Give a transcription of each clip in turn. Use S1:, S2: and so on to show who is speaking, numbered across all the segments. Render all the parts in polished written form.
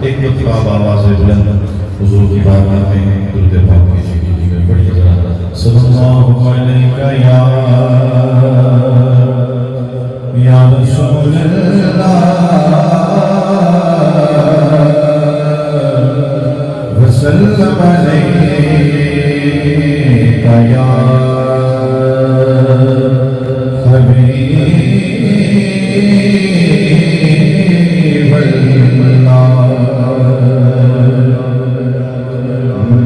S1: एक मरतबा आवाज़ बुलंद हुजूर की बारगाह में दुरूद पाक पेश कीजिएगा। बड़ी जरा सल्लल्लाहु अलैहि या रसूलल्लाह वसल्लम अलैका या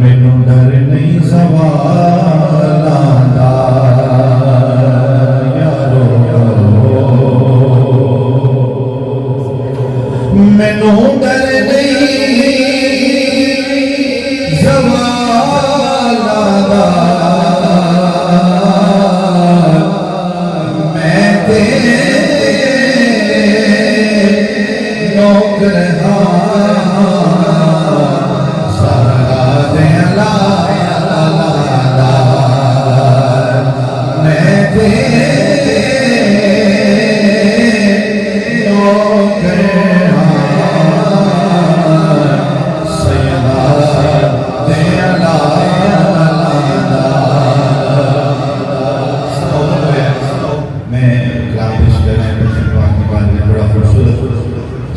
S1: मैनू डर नहीं सवालां दा यारो, मैनू डर नहीं सवालां दा, मैं तेरे नौकर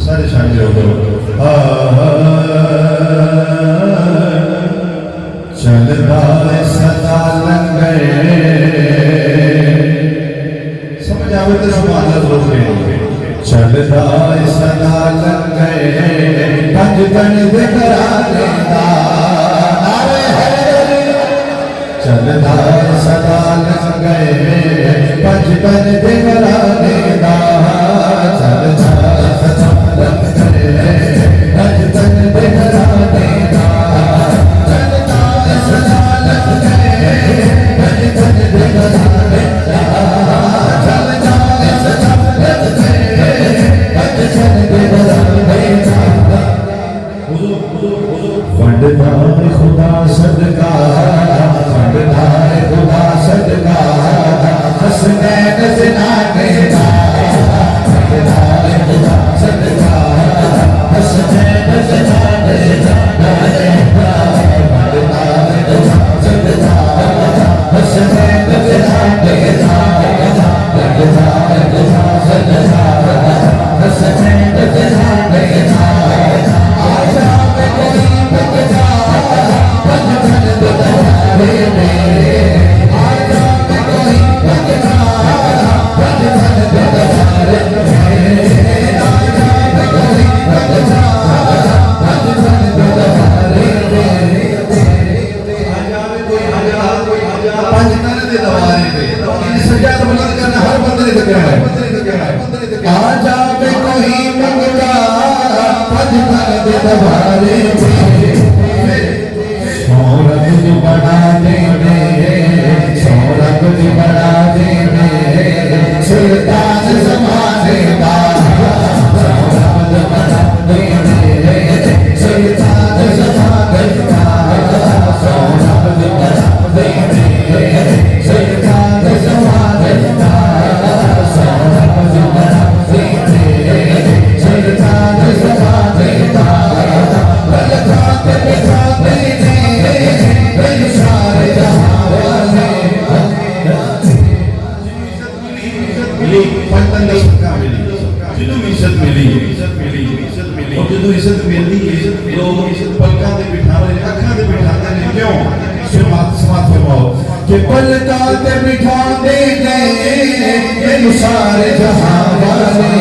S1: सारे शामिल हो गए। चलता सदा लंगर, समझ आवे तो सुभान अल्लाह बोल रहे। चलता सदा लंगर पंज तन दिखराने दा, चलता सदा लंगर पंज तन दिखराने दा, चलता खुदा सदका, खुदा सदका हसनैन ज़िनाने दा, खुदा सदका हसनैन ज़िनाने दा, सदका हसनैन ज़िनाने दा, सदका हसनैन ज़िनाने दा। आजा में कोई बगदा पंजन दरबारे में, आजा में कोई बगदा पंजन दरबारे में, आजा में कोई बगदा पंजन दरबारे में, आजा में कोई आजा पंजन दरबारे में। इन सजाद बुलंद करना हर बंदे ने कहना है, आजा में कोई बगदा पंजन दरबारे में, सौरभ बना देने, सौरभ बना देने, सुल्तान ज़माने का, सौरभ बना देने, सुल्तान ज़माने का, सौरभ बना देने, सुल्तान ज़माने का, सौरभ बना देने, सुल्तान ज़माने का, बलखाते बिठाते सारे जहां वाले मिली पंतन का मिली, जिन्होंने इज्जत मिली और जो इज्जत मिलती है लोग पलका दे बिठा रहे, अखा दे बिठाते हैं। क्यों? समात फरमाओ कि पलका दे बिठा दे गए सारे जहां वाले,